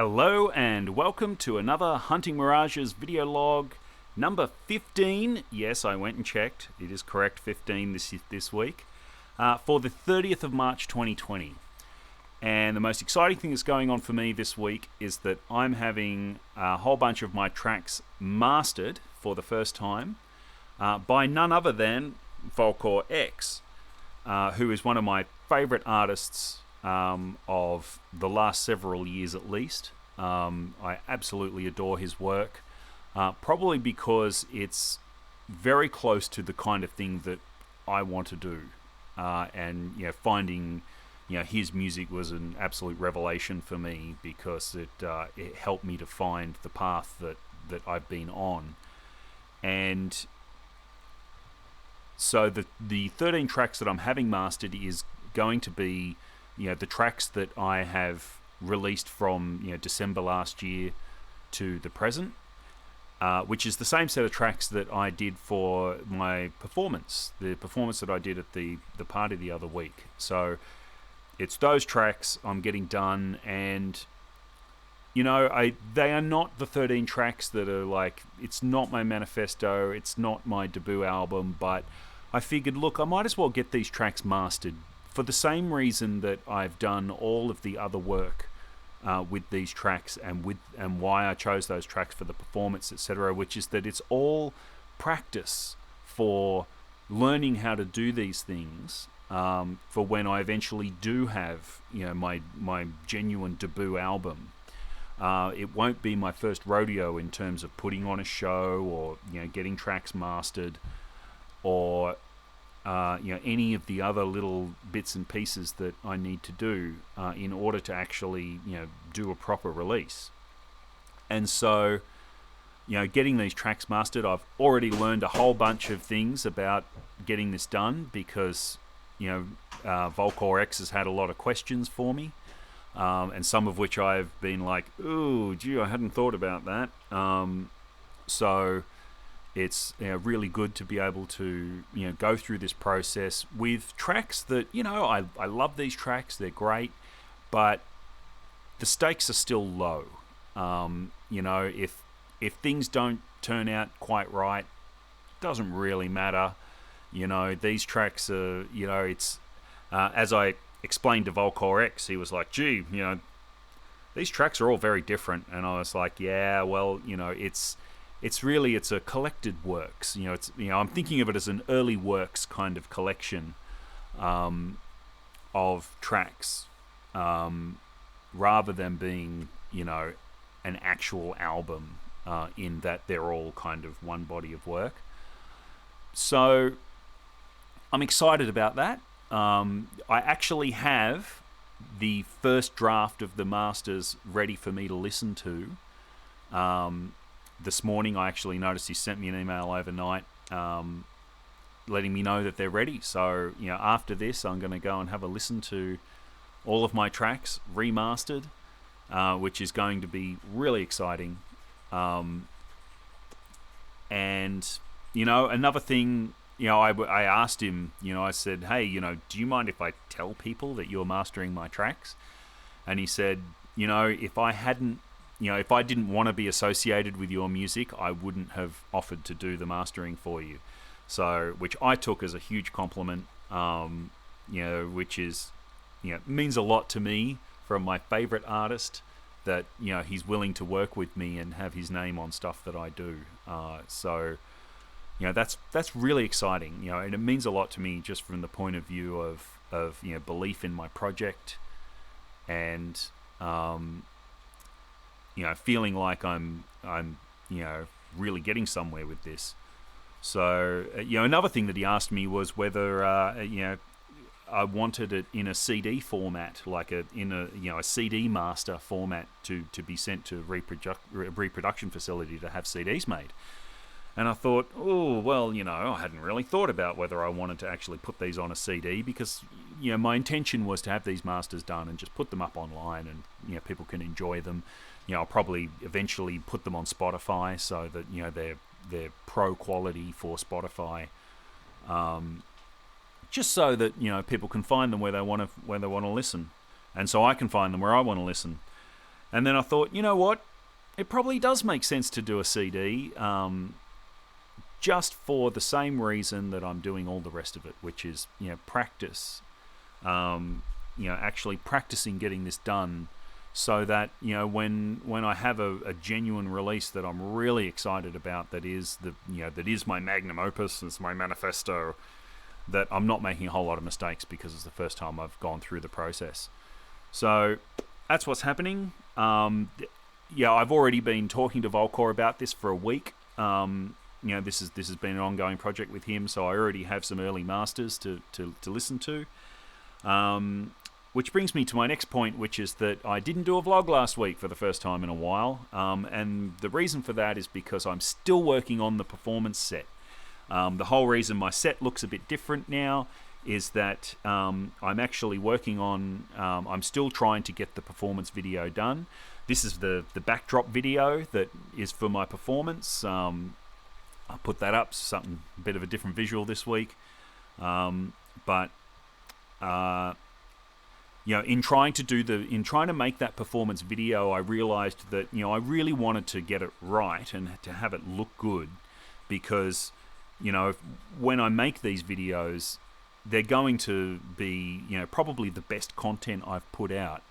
Hello and welcome to another Hunting Mirages video log number 15. Yes, I went and checked. It is correct, 15 this week. For the 30th of March 2020. And the most exciting thing that's going on for me this week is that I'm having a whole bunch of my tracks mastered for the first time by none other than Volkor X, who is one of my favorite artists of the last several years at least. I absolutely adore his work, probably because it's very close to the kind of thing that I want to do. And finding his music was an absolute revelation for me because it helped me to find the path that I've been on. And so the 13 tracks that I'm having mastered is going to be the tracks that I have released from December last year to the present, which is the same set of tracks that I did for my performance, the performance that I did at the party the other week. So it's those tracks I'm getting done, and they are not the 13 tracks that are like, it's not my manifesto, it's not my debut album, but I figured, look, I might as well get these tracks mastered for the same reason that I've done all of the other work with these tracks and why I chose those tracks for the performance, etc., which is that it's all practice for learning how to do these things for when I eventually do have my genuine debut album. It won't be my first rodeo in terms of putting on a show or getting tracks mastered or any of the other little bits and pieces that I need to do in order to actually do a proper release. And so getting these tracks mastered, I've already learned a whole bunch of things about getting this done because Volkor X has had a lot of questions for me, and some of which I've been like, ooh, gee, I hadn't thought about that. So it's really good to be able to go through this process with tracks that I love these tracks, they're great, but the stakes are still low. If things don't turn out quite right, it doesn't really matter. These tracks are it's as I explained to Volkor X, he was like, gee, these tracks are all very different, and I was like, yeah, well, it's a collected works. I'm thinking of it as an early works kind of collection of tracks, rather than being an actual album, in that they're all kind of one body of work. So I'm excited about that. I actually have the first draft of the masters ready for me to listen to. This morning I actually noticed he sent me an email overnight letting me know that they're ready. So after this I'm going to go and have a listen to all of my tracks remastered, which is going to be really exciting. And another thing, I asked him, I said, hey, do you mind if I tell people that you're mastering my tracks? And he said, if I didn't want to be associated with your music, I wouldn't have offered to do the mastering for you. So, which I took as a huge compliment, which is, means a lot to me from my favorite artist, that, he's willing to work with me and have his name on stuff that I do. So, that's really exciting, and it means a lot to me just from the point of view of belief in my project and, feeling like I'm really getting somewhere with this. So another thing that he asked me was whether I wanted it in a CD format, like a CD master format to be sent to a reproduction facility to have CDs made. And I thought, oh, well, I hadn't really thought about whether I wanted to actually put these on a CD because, my intention was to have these masters done and just put them up online and, people can enjoy them. I'll probably eventually put them on Spotify so that, they're pro quality for Spotify. Just so that, people can find them where they want to listen. And so I can find them where I want to listen. And then I thought, you know what? It probably does make sense to do a CD, just for the same reason that I'm doing all the rest of it, which is, practice. Actually practicing getting this done, so that when I have a genuine release that I'm really excited about, that is my magnum opus, it's my manifesto, that I'm not making a whole lot of mistakes because it's the first time I've gone through the process. So that's what's happening. I've already been talking to Volkor about this for a week. This has been an ongoing project with him, so I already have some early masters to listen to. Which brings me to my next point, which is that I didn't do a vlog last week for the first time in a while. And the reason for that is because I'm still working on the performance set. The whole reason my set looks a bit different now is that I'm actually working on... I'm still trying to get the performance video done. This is the backdrop video that is for my performance. I'll put that up, a bit of a different visual this week. In trying to make that performance video, I realized that I really wanted to get it right and to have it look good, because when I make these videos, they're going to be probably the best content I've put out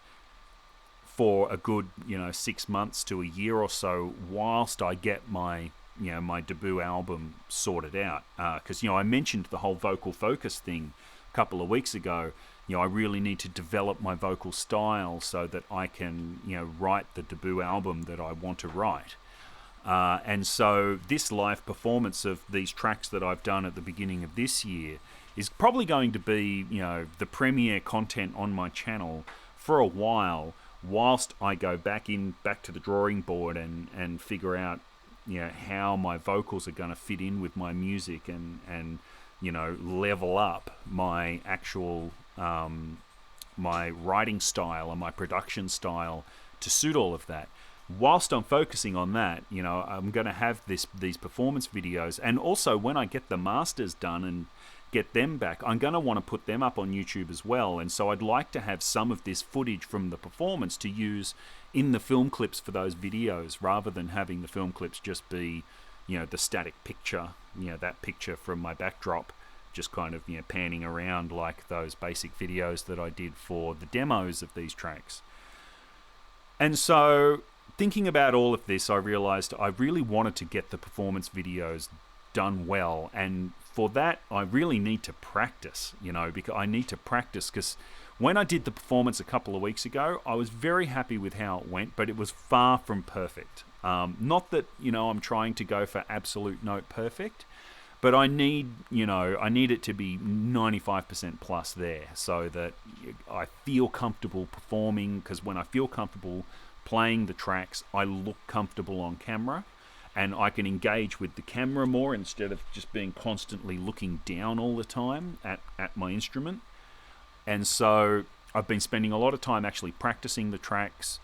for a good 6 months to a year or so, whilst I get my my debut album sorted out. Because I mentioned the whole vocal focus thing a couple of weeks ago. I really need to develop my vocal style so that I can write the debut album that I want to write. And so this live performance of these tracks that I've done at the beginning of this year is probably going to be the premier content on my channel for a while, whilst I go back to the drawing board and figure out how my vocals are going to fit in with my music, and level up my actual my writing style and my production style to suit all of that. Whilst I'm focusing on that, I'm going to have these performance videos, and also when I get the masters done and get them back, I'm going to want to put them up on YouTube as well. And so I'd like to have some of this footage from the performance to use in the film clips for those videos, rather than having the film clips just be the static picture, that picture from my backdrop, just kind of panning around like those basic videos that I did for the demos of these tracks. And so thinking about all of this, I realized I really wanted to get the performance videos done well, and for that I really need to practice, because I need to practice, because when I did the performance a couple of weeks ago, I was very happy with how it went, but it was far from perfect. Not that I'm trying to go for absolute note perfect, but I need it to be 95% plus there, so that I feel comfortable performing, because when I feel comfortable playing the tracks, I look comfortable on camera, and I can engage with the camera more instead of just being constantly looking down all the time at my instrument. And so I've been spending a lot of time actually practicing the tracks,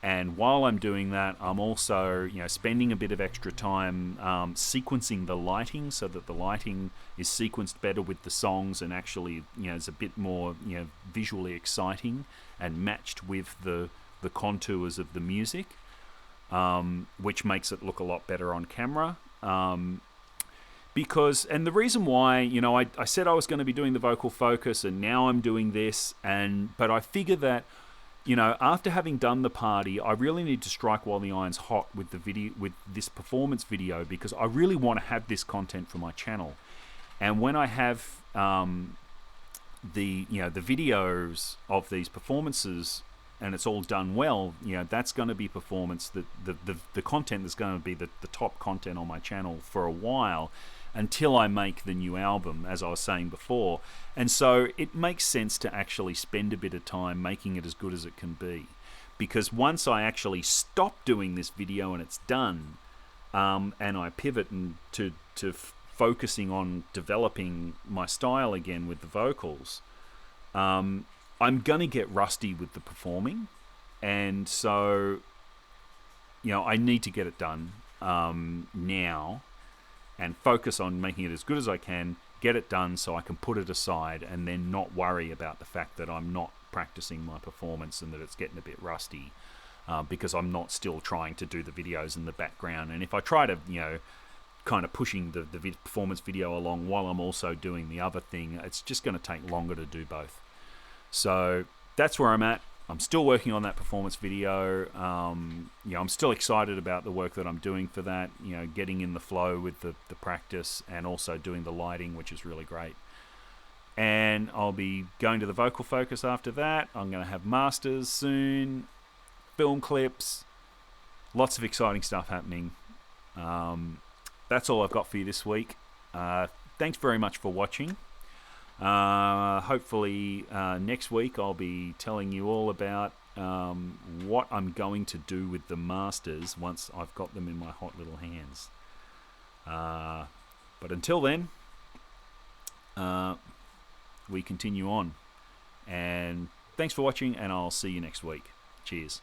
and while I'm doing that, I'm also spending a bit of extra time sequencing the lighting, so that the lighting is sequenced better with the songs, and actually is a bit more visually exciting and matched with the contours of the music, which makes it look a lot better on camera. And the reason why, I said I was going to be doing the vocal focus, and now I'm doing this, but I figure that, after having done the party, I really need to strike while the iron's hot with with this performance video, because I really want to have this content for my channel. And when I have the videos of these performances, and it's all done well, that's going to be performance, the content that's going to be the top content on my channel for a while, until I make the new album, as I was saying before. And so it makes sense to actually spend a bit of time making it as good as it can be, because once I actually stop doing this video and it's done, and I pivot to focusing on developing my style again with the vocals, I'm going to get rusty with the performing. And so I need to get it done now, and focus on making it as good as I can, get it done so I can put it aside, and then not worry about the fact that I'm not practicing my performance and that it's getting a bit rusty. because I'm not still trying to do the videos in the background. And if I try to, kind of pushing the performance video along while I'm also doing the other thing, it's just going to take longer to do both. So that's where I'm at. I'm still working on that performance video. I'm still excited about the work that I'm doing for that, getting in the flow with the practice and also doing the lighting, which is really great. And I'll be going to the vocal focus after that. I'm going to have masters soon, film clips, lots of exciting stuff happening. That's all I've got for you this week. Thanks very much for watching. Hopefully next week I'll be telling you all about what I'm going to do with the masters once I've got them in my hot little hands. But until then, we continue on. And thanks for watching, and I'll see you next week. Cheers.